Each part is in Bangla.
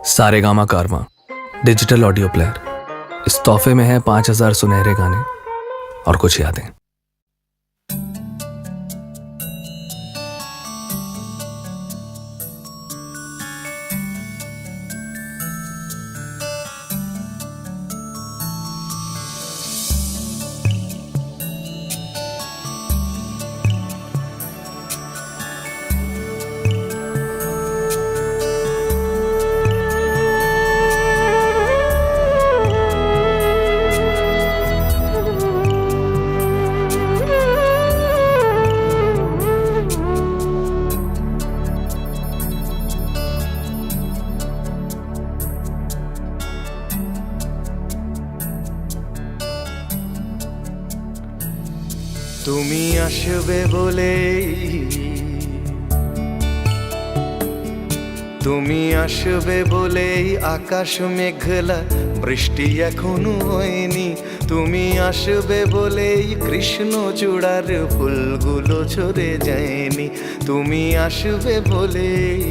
सारेगामा कारवा डिजिटल ऑडियो प्लेयर। इस तोहफे में है 5000 सुनहरे गाने और कुछ यादें। তুমি আসবে বলেই আকাশ মেঘলা, বৃষ্টি এখনো হয়নি। তুমি আসবে বলেই কৃষ্ণ চূড়ার ফুলগুলো ঝরে যায়নি। তুমি আসবে বলেই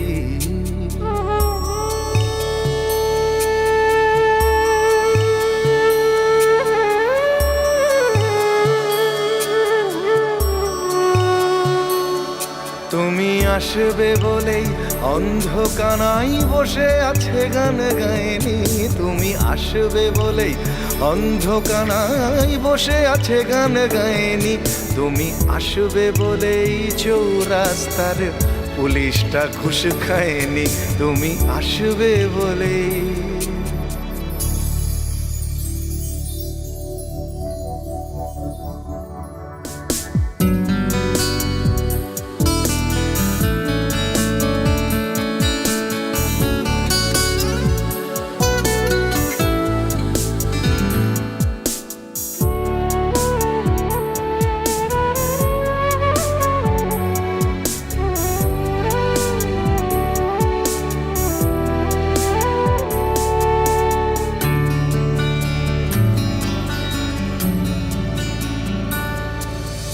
তুমি আসবে বলেই অন্ধকানাই বসে আছে গান গায়নি। তুমি আসবে বলেই অন্ধকানাই বসে আছে গান গায়নি। তুমি আসবে বলেই চৌরাস্তার পুলিশটা ঘুষ খায়নি। তুমি আসবে বলেই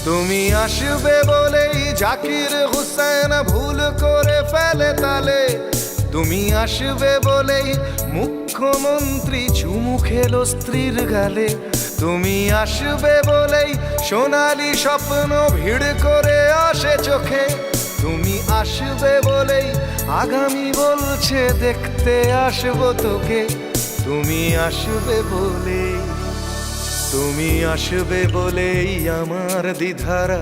তুমি আসবে বলেই জাকির হুসেন ভুল করে ফেলে তালে। তুমি আসবে বলেই মুখ্যমন্ত্রী চুমু খেলো স্ত্রীর গালে। তুমি আসবে বলেই সোনালি স্বপ্ন ভিড় করে আসে চোখে। তুমি আসবে বলেই আগামী বলছে দেখতে আসবো তোকে। তুমি আসবে বলেই তুমি আসবে বলেই আমার দ্বিধারা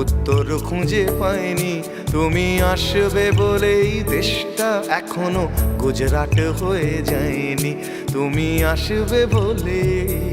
উত্তর খুঁজে পায়নি। তুমি আসবে বলেই দেশটা এখনো গুজরাট হয়ে যায়নি। তুমি আসবে বলেই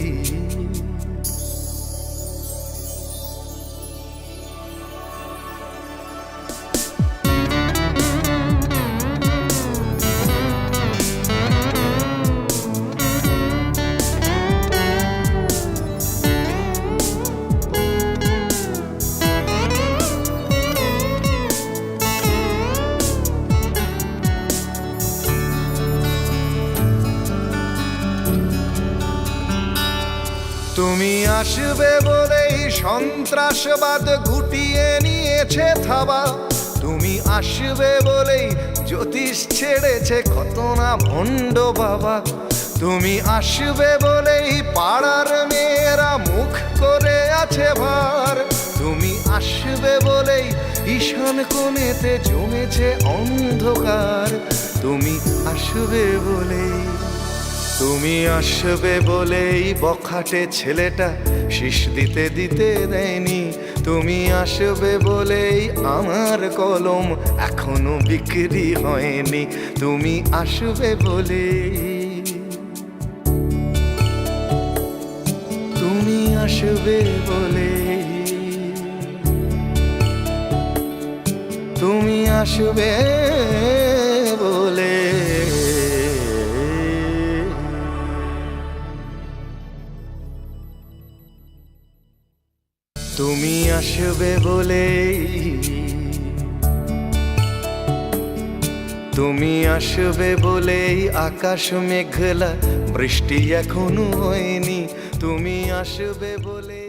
তুমি আসবে বলেই সন্ত্রাসবাদ গুটিয়ে নিয়েছে থাবা। তুমি আসবে বলেই জ্যোতিষ ছেড়েছে কত না ভণ্ড বাবা। তুমি আসবে বলেই পাড়ার মেয়েরা মুখ করে আছে ভার। তুমি আসবে বলেই ঈশান কোণেতে জমেছে অন্ধকার। তুমি আসবে বলেই তুমি আসবে বলেই বখাটে ছেলেটা শীষ দিতে দিতে দেয়নি। তুমি আসবে বলেই আমার কলম এখনো বিক্রি হয়নি। তুমি আসবে বলেই তুমি আসবে বলেই তুমি আসবে বলে তুমি আসবে বলেই আকাশ মেঘলা, বৃষ্টি এখনো হয়নি। তুমি আসবে বলে